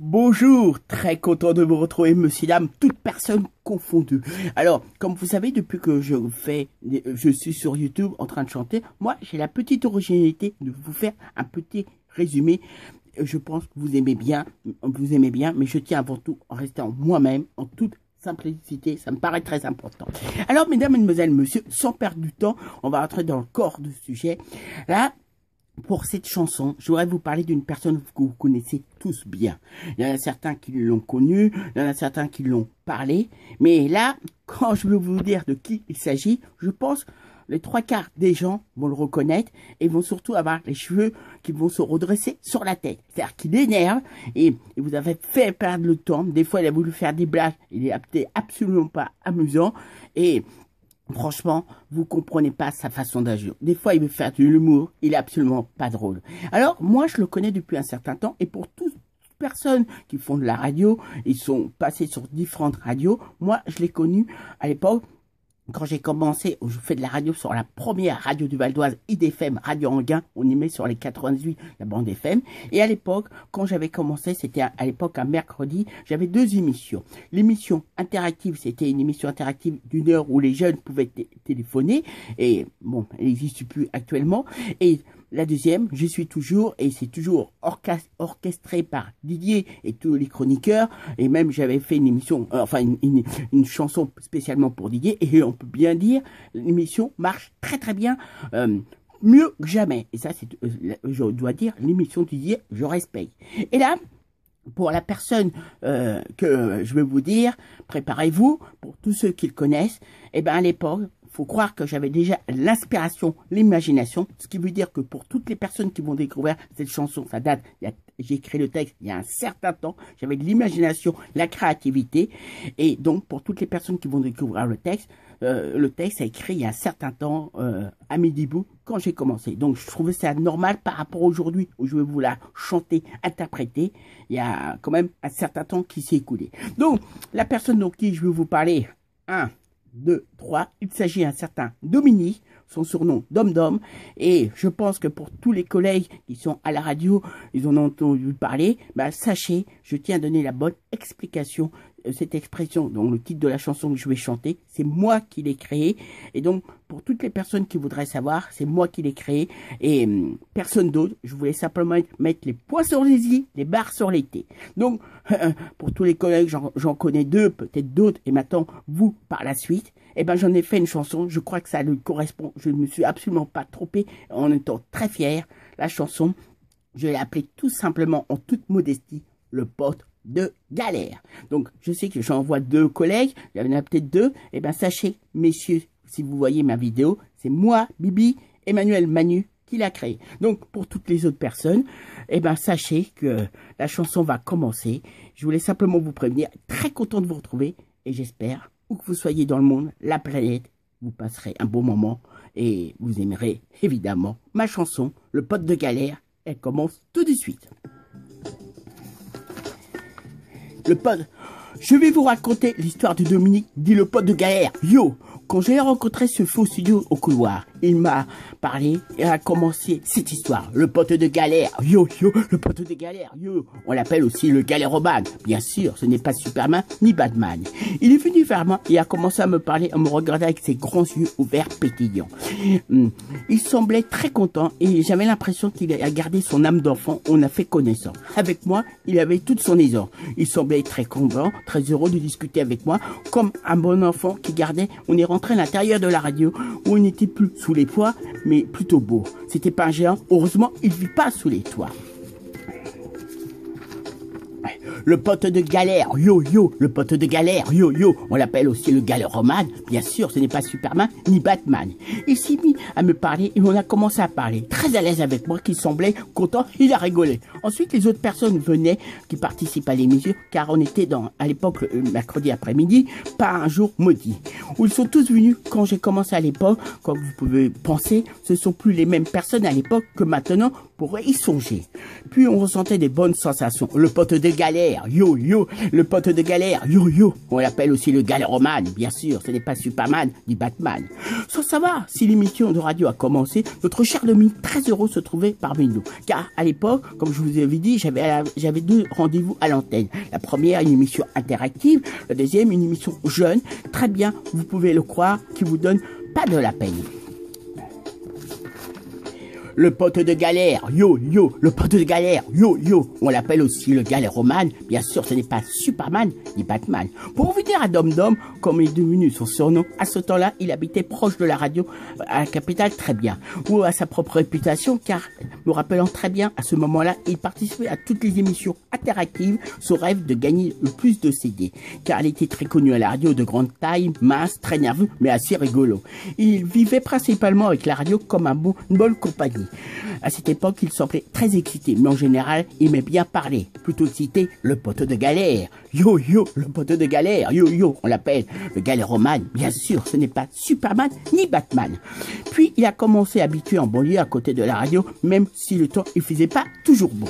Bonjour, très content de vous retrouver, monsieur, dame, toute personne confondue. Alors, comme vous savez, depuis que je suis sur YouTube en train de chanter, moi, j'ai la petite originalité de vous faire un petit résumé. Je pense que vous aimez bien, mais je tiens avant tout à rester en moi-même, en toute simplicité, ça me paraît très important. Alors, mesdames, mesdemoiselles, messieurs, sans perdre du temps, on va rentrer dans le corps du sujet. Là, pour cette chanson, je voudrais vous parler d'une personne que vous connaissez tous bien. Il y en a certains qui l'ont connue, il y en a certains qui l'ont parlé. Mais là, quand je veux vous dire de qui il s'agit, je pense que les 3/4 des gens vont le reconnaître et vont surtout avoir les cheveux qui vont se redresser sur la tête. C'est-à-dire qu'il énerve et vous avez fait perdre le temps. Des fois, il a voulu faire des blagues, il est absolument pas amusant et franchement, vous comprenez pas sa façon d'agir. Des fois, il veut faire de l'humour, il est absolument pas drôle. Alors, moi, je le connais depuis un certain temps, et pour toutes les personnes qui font de la radio, ils sont passés sur différentes radios. Moi, je l'ai connu à l'époque. Quand j'ai commencé, je fais de la radio sur la première radio du Val d'Oise, IDFM, Radio Anguin, on y met sur les 98, la bande FM. Et à l'époque, quand j'avais commencé, c'était à l'époque un mercredi, j'avais 2 émissions. L'émission interactive, c'était une émission interactive d'1 heure où les jeunes pouvaient téléphoner. Et bon, elle n'existe plus actuellement. Et la deuxième, je suis toujours, et c'est toujours orchestré par Didier et tous les chroniqueurs, et même j'avais fait une émission, une chanson spécialement pour Didier, et on peut bien dire, l'émission marche très très bien, mieux que jamais. Et ça, je dois dire, l'émission de Didier, je respecte. Et là, pour la personne que je vais vous dire, préparez-vous, pour tous ceux qui le connaissent, et ben à l'époque, faut croire que j'avais déjà l'inspiration, l'imagination, ce qui veut dire que pour toutes les personnes qui vont découvrir cette chanson, ça date, j'ai écrit le texte il y a un certain temps, j'avais de l'imagination, la créativité, et donc pour toutes les personnes qui vont découvrir le texte a écrit il y a un certain temps à midi bout quand j'ai commencé. Donc je trouvais ça normal par rapport à aujourd'hui où je vais vous la chanter, interpréter. Il y a quand même un certain temps qui s'est écoulé. Donc la personne dont qui je vais vous parler, 1, 2, 3, il s'agit d'un certain Dominique, son surnom Dom Dom, et je pense que pour tous les collègues qui sont à la radio, ils en ont entendu parler, sachez, je tiens à donner la bonne explication, cette expression, donc le titre de la chanson que je vais chanter, c'est moi qui l'ai créé, et donc pour toutes les personnes qui voudraient savoir, c'est moi qui l'ai créé, et personne d'autre, je voulais simplement mettre les points sur les i, les barres sur les t. Donc, pour tous les collègues, j'en connais 2, peut-être d'autres, et maintenant, vous, par la suite, j'en ai fait une chanson, je crois que ça lui correspond, je ne me suis absolument pas trompé, en étant très fier. La chanson, je l'ai appelée tout simplement, en toute modestie, Le pote de galère. Donc, je sais que j'en vois 2 collègues, il y en a peut-être 2, sachez, messieurs, si vous voyez ma vidéo, c'est moi, Bibi, Emmanuel Manu, qui l'a créé. Donc, pour toutes les autres personnes, sachez que la chanson va commencer. Je voulais simplement vous prévenir, très content de vous retrouver, et j'espère, où que vous soyez dans le monde, la planète, vous passerez un bon moment et vous aimerez évidemment ma chanson, Le pote de galère. Elle commence tout de suite. Je vais vous raconter l'histoire de Dominique, dit le pote de galère. Yo, quand j'ai rencontré ce faux studio au couloir, il m'a parlé et a commencé cette histoire. Le pote de galère, yo, le pote de galère, yo. On l'appelle aussi le galéromane. Bien sûr, ce n'est pas Superman ni Batman. Il est venu vers moi et a commencé à me parler, à me regarder avec ses grands yeux ouverts pétillants. Il semblait très content et j'avais l'impression qu'il a gardé son âme d'enfant. On a fait connaissance. Avec moi, il avait toute son aisance. Il semblait très content, très heureux de discuter avec moi, comme un bon enfant qui gardait. On est rentré à l'intérieur de la radio où on n'était plus sous les toits, mais plutôt beau. C'était pas un géant. Heureusement, il vit pas sous les toits. Le pote de galère, yo, le pote de galère, yo, on l'appelle aussi le galéromane. Bien sûr, ce n'est pas Superman ni Batman. Il s'est mis à me parler et on a commencé à parler. Très à l'aise avec moi, qu'il semblait content, il a rigolé. Ensuite, les autres personnes venaient, qui participent à l'émission, car on était à l'époque, le mercredi après-midi, pas un jour maudit. Où ils sont tous venus quand j'ai commencé à l'époque. Comme vous pouvez penser, ce sont plus les mêmes personnes à l'époque que maintenant, pourrait y songer. Puis on ressentait des bonnes sensations. Le pote de galère, galère, yo yo, le pote de galère, yo yo. On l'appelle aussi le galéromane, bien sûr, ce n'est pas Superman ni Batman. Sans savoir si l'émission de radio a commencé, notre cher Dominique, très heureux, se trouvait parmi nous. Car à l'époque, comme je vous avais dit, j'avais 2 rendez-vous à l'antenne. La première, une émission interactive, la deuxième, une émission jeune, très bien, vous pouvez le croire, qui vous donne pas de la peine. Le pote de galère, yo yo, le pote de galère, yo yo. On l'appelle aussi le galéromane. Bien sûr, ce n'est pas Superman ni Batman. Pour revenir à Dom Dom, comme il est devenu son surnom, à ce temps-là, il habitait proche de la radio à la capitale, très bien, ou à sa propre réputation, car, me rappelant très bien, à ce moment-là, il participait à toutes les émissions interactives, son rêve de gagner le plus de CD, car il était très connu à la radio, de grande taille, mince, très nerveux, mais assez rigolo. Il vivait principalement avec la radio comme une bonne compagnie. À cette époque, il semblait très excité, mais en général, il aimait bien parler. Plutôt excité, le pote de galère. Yo yo, le pote de galère, yo yo, on l'appelle le galéromane. Bien sûr, ce n'est pas Superman ni Batman. Puis, il a commencé à habituer en banlieue à côté de la radio, même si le temps ne faisait pas toujours beau.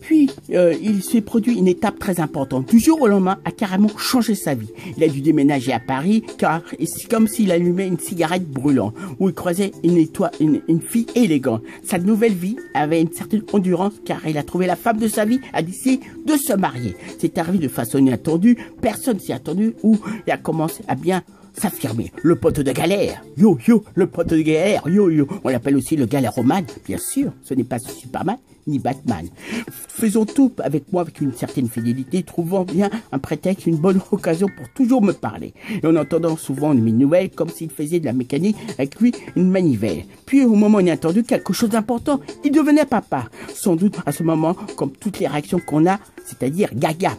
Puis, il s'est produit une étape très importante. Du jour au lendemain, a carrément changé sa vie. Il a dû déménager à Paris, car c'est comme s'il allumait une cigarette brûlante, où il croisait une fille élégante. Sa nouvelle vie avait une certaine endurance, car il a trouvé la femme de sa vie, a décidé de se marier. C'est arrivé de façon inattendue, personne s'y attendait, où il a commencé à bien s'affirmer. Le pote de galère, yo yo, le pote de galère, yo yo. On l'appelle aussi le galéromane, bien sûr, ce n'est pas Superman ni Batman. Faisons tout avec moi avec une certaine fidélité, trouvant bien un prétexte, une bonne occasion pour toujours me parler. Et en entendant souvent mes nouvelles, comme s'il faisait de la mécanique, avec lui une manivelle. Puis au moment inattendu, quelque chose d'important, il devenait papa. Sans doute à ce moment, comme toutes les réactions qu'on a, c'est-à-dire gaga.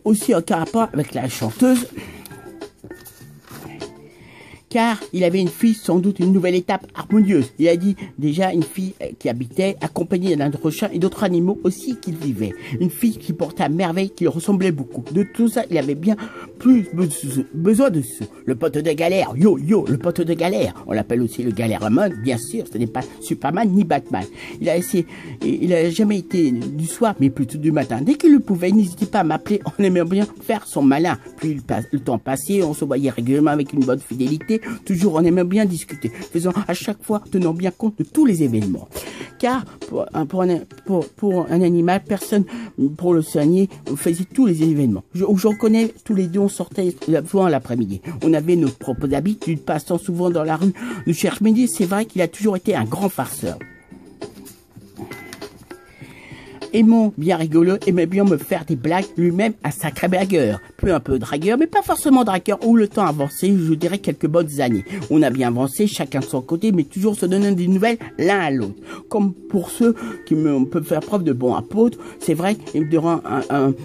Aussi en rapport avec la chanteuse, car il avait une fille, sans doute une nouvelle étape harmonieuse. Il a dit déjà une fille qui habitait, accompagnée d'un autre chat et d'autres animaux aussi qu'il vivait. Une fille qui portait à merveille, qui ressemblait beaucoup. De tout ça, il avait bien plus besoin de sous. Le pote de galère, yo yo, le pote de galère. On l'appelle aussi le galéromane, bien sûr, ce n'est pas Superman ni Batman. Il a jamais été du soir, mais plutôt du matin. Dès qu'il le pouvait, il n'hésitait pas à m'appeler, on aimait bien faire son malin. Puis le temps passé, on se voyait régulièrement avec une bonne fidélité. Toujours, on aimait bien discuter, faisant à chaque fois, tenant bien compte de tous les événements. Car pour un animal, personne pour le soigner faisait tous les événements. J'en connais, tous les deux, on sortait souvent l'après-midi. On avait nos propres habitudes, passant souvent dans la rue de cherche-midi. C'est vrai qu'il a toujours été un grand farceur. Aimant bien rigolo, aimait bien me faire des blagues, lui-même un sacré blagueur. Peu un peu dragueur, mais pas forcément dragueur, où le temps avancé, je dirais quelques bonnes années. On a bien avancé, chacun de son côté, mais toujours se donnant des nouvelles l'un à l'autre. Comme pour ceux qui peuvent faire preuve de bons apôtres, c'est vrai, et durant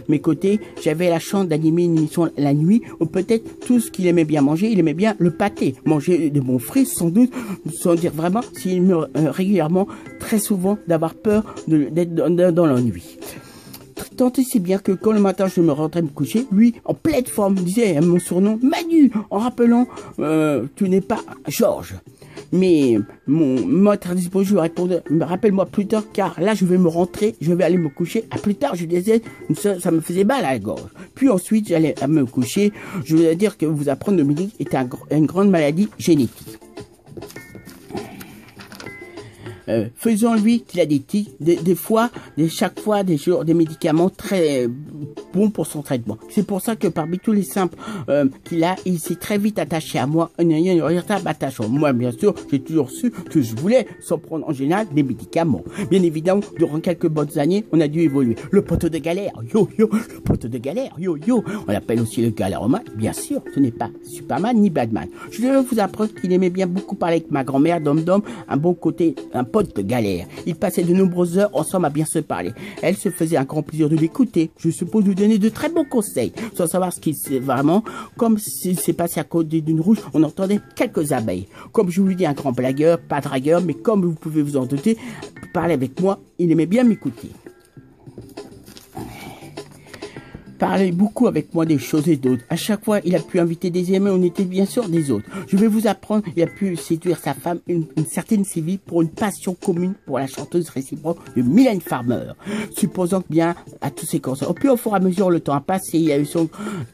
mes côtés, j'avais la chance d'animer une émission la nuit, où peut-être tout ce qu'il aimait bien manger, il aimait bien le pâté. Manger de bons fruits, sans doute, sans dire vraiment, s'il me régulièrement, très souvent, d'avoir peur d'être dans l'ennui. Tant et si bien que quand le matin je me rentrais me coucher, lui, en pleine forme, disait mon surnom Manu, en rappelant tu n'es pas Georges. Mais mon dispo, je lui répondais, rappelle-moi plus tard, car là je vais me rentrer, je vais aller me coucher. À plus tard, je disais, ça me faisait mal à la gorge. Puis ensuite, j'allais me coucher. Je voulais dire que vous apprendre Dominique était une grande maladie génétique. Faisons-lui qu'il a des tics, chaque fois des médicaments très bons pour son traitement. C'est pour ça que parmi tous les simples qu'il a, il s'est très vite attaché à moi, un véritable attachement. Moi, bien sûr, j'ai toujours su que je voulais, sans prendre en général des médicaments. Bien évidemment, durant quelques bonnes années, on a dû évoluer. Le pote de galère, yo yo, le pote de galère, yo yo. On l'appelle aussi le galéromane, bien sûr, ce n'est pas Superman ni Batman. Je vais vous apprendre qu'il aimait bien beaucoup parler avec ma grand-mère, Dom Dom, un bon côté, un pote de galère. Ils passaient de nombreuses heures ensemble à bien se parler. Elle se faisait un grand plaisir de l'écouter. Je suppose lui donner de très bons conseils, sans savoir ce qu'il sait vraiment. Comme s'il s'est passé à côté d'une ruche, on entendait quelques abeilles. Comme je vous dis, un grand blagueur, pas dragueur, mais comme vous pouvez vous en douter, parler avec moi, il aimait bien m'écouter. parlait beaucoup avec moi des choses et d'autres. À chaque fois, il a pu inviter des amis, on était bien sûr des autres. Je vais vous apprendre, il a pu séduire sa femme, une certaine Sylvie, pour une passion commune pour la chanteuse réciproque de Mylène Farmer. Supposons bien à tous ces concerts. Puis au fur et à mesure, le temps a passé, il y a eu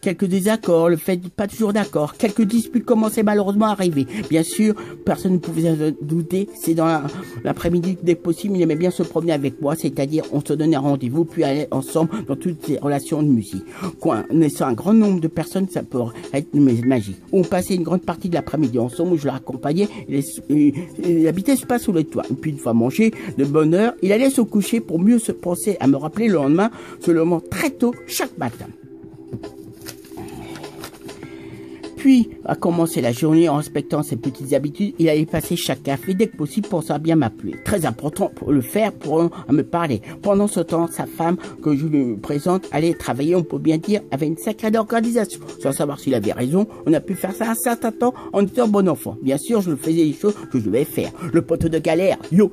quelques désaccords, le fait de pas toujours d'accord, quelques disputes commençaient malheureusement à arriver. Bien sûr, personne ne pouvait douter, c'est dans l'après-midi, dès que possible, il aimait bien se promener avec moi, c'est-à-dire on se donnait rendez-vous, puis aller ensemble dans toutes ces relations de musique. Connaissant un grand nombre de personnes, ça peut être magique. On passait une grande partie de l'après-midi ensemble, où je l'accompagnais, il habitait pas sous les toits. Et puis une fois mangé de bonne heure, il allait se coucher pour mieux se penser à me rappeler le lendemain, se levant très tôt chaque matin. Puis, à commencer la journée en respectant ses petites habitudes, il allait passer chaque café dès que possible pour ça bien m'appeler. Très important pour le faire, pour me parler. Pendant ce temps, sa femme, que je lui présente, allait travailler, on peut bien dire, avait une sacrée organisation. Sans savoir s'il avait raison, on a pu faire ça un certain temps en étant bon enfant. Bien sûr, je faisais les choses que je devais faire. Le pote de galère, yo,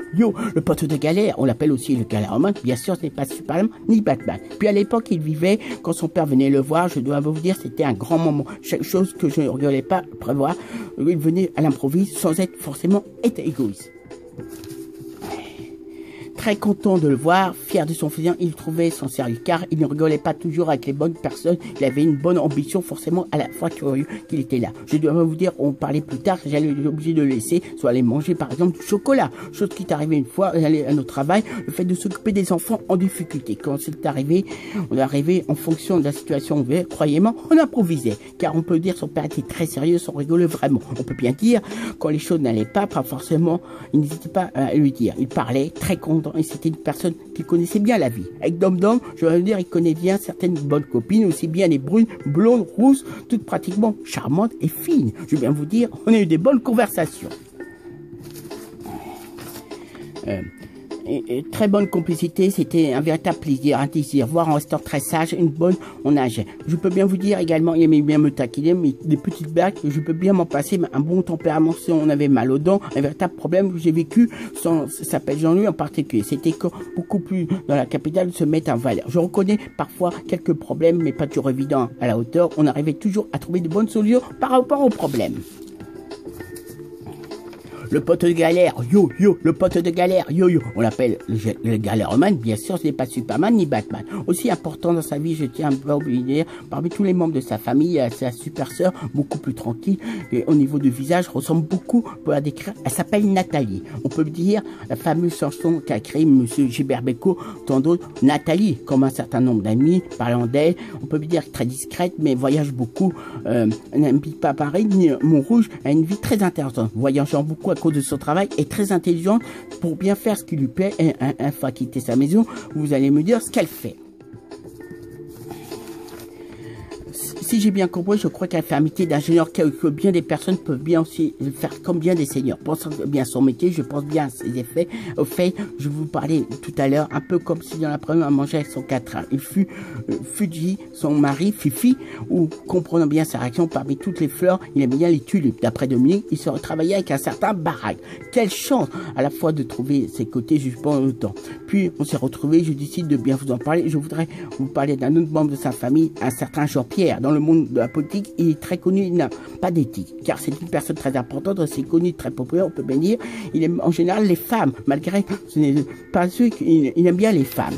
le pote de galère, on l'appelle aussi le galéromane. Bien sûr, ce n'est pas Superman ni Batman. Puis à l'époque, il vivait, quand son père venait le voir, je dois vous dire, c'était un grand moment. Chaque chose que je ne rigolais pas prévoir, il venait à l'improviste sans être forcément égoïste. Très content de le voir, fier de son fusil, il trouvait son sérieux car il ne rigolait pas toujours avec les bonnes personnes, il avait une bonne ambition, forcément à la fois curieux qu'il était là. Je dois vous dire, on parlait plus tard, j'allais obligé de le laisser, soit aller manger par exemple du chocolat, chose qui est arrivée une fois, aller à notre travail, le fait de s'occuper des enfants en difficulté. Quand c'est arrivé, on est arrivé en fonction de la situation, croyez-moi, on improvisait, car on peut dire son père était très sérieux, sans rigoler vraiment. On peut bien dire, quand les choses n'allaient pas forcément, il n'hésitait pas à lui dire, il parlait très content. Et c'était une personne qui connaissait bien la vie. Avec Dom Dom, je vais vous dire, il connaît bien certaines bonnes copines, aussi bien les brunes, blondes, rousses, toutes pratiquement charmantes et fines. Je vais bien vous dire, on a eu des bonnes conversations. Très bonne complicité, c'était un véritable plaisir, un désir, voir en restant très sage, une bonne, on nageait. Je peux bien vous dire également, il aimait bien me taquiner, mais des petites blagues, je peux bien m'en passer, mais un bon tempérament, si on avait mal aux dents, un véritable problème que j'ai vécu, ça s'appelle Jean-Louis en particulier, c'était beaucoup plus dans la capitale de se mettre en valeur. Je reconnais parfois quelques problèmes, mais pas toujours évidents à la hauteur, on arrivait toujours à trouver de bonnes solutions par rapport aux problèmes. Le pote de galère, yo, le pote de galère, yo. On l'appelle le galéromane, bien sûr, ce n'est pas Superman ni Batman. Aussi important dans sa vie, je tiens à vous dire, parmi tous les membres de sa famille, sa super sœur, beaucoup plus tranquille, et au niveau du visage, ressemble beaucoup, pour la décrire, elle s'appelle Nathalie. On peut dire, la fameuse chanson qu'a créée Monsieur Gilbert Bécaud, tant d'autres, Nathalie, comme un certain nombre d'amis, parlant d'elle, on peut dire très discrète, mais voyage beaucoup, n'habite pas Paris, ni Montrouge, a une vie très intéressante, voyageant beaucoup à cause de son travail, est très intelligente pour bien faire ce qui lui plaît. Et une fois quitter sa maison, vous allez me dire ce qu'elle fait. Si j'ai bien compris, je crois qu'elle fait un métier d'ingénieur que bien des personnes peuvent bien aussi faire comme bien des seniors. Pensant bien à son métier, je pense bien à ses effets. Au fait, je vous parlais tout à l'heure, un peu comme si dans la première à manger avec son 4 Il fut Fuji, son mari, Fifi, ou comprenant bien sa réaction parmi toutes les fleurs, il aimait bien les tulipes. D'après Dominique, il se retravaillait avec un certain Barack. Quelle chance à la fois de trouver ses côtés juste pendant le temps. Puis on s'est retrouvés, je décide de bien vous en parler. Je voudrais vous parler d'un autre membre de sa famille, un certain Jean-Pierre. Dans le monde de la politique, il est très connu, il n'a pas d'éthique, car c'est une personne très importante, c'est connu, très populaire, on peut bien dire. Il aime en général les femmes, malgré ce n'est pas ceux qui il aime bien les femmes.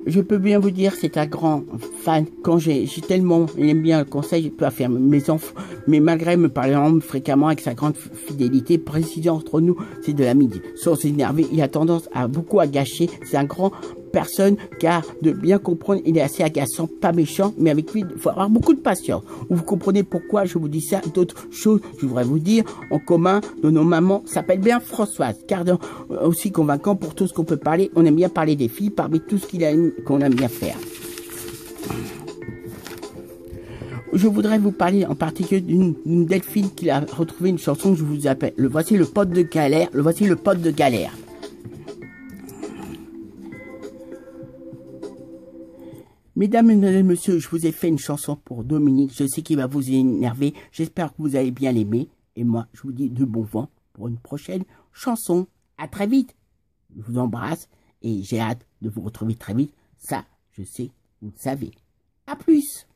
Je peux bien vous dire, c'est un grand fan. Quand j'ai tellement, il aime bien le conseil, je peux affirmer mes enfants, mais malgré me parlant fréquemment avec sa grande fidélité, précision entre nous, c'est de l'amitié. Sans s'énerver, il a tendance à beaucoup à gâcher. C'est un grand personne, car de bien comprendre, il est assez agaçant, pas méchant, mais avec lui, il faut avoir beaucoup de patience. Vous comprenez pourquoi je vous dis ça. D'autres choses, je voudrais vous dire, en commun de nos mamans, s'appelle bien Françoise, car aussi convaincant pour tout ce qu'on peut parler. On aime bien parler des filles, parmi tout ce qu'on aime bien faire. Je voudrais vous parler en particulier d'une Delphine qui a retrouvé une chanson que je vous appelle. Le voici le pote de galère, le voici le pote de galère. Mesdames, mesdemoiselles, messieurs, je vous ai fait une chanson pour Dominique. Je sais qu'il va vous énerver. J'espère que vous allez bien l'aimer. Et moi, je vous dis de bon vent pour une prochaine chanson. À très vite. Je vous embrasse et j'ai hâte de vous retrouver très vite. Ça, je sais, vous le savez. À plus!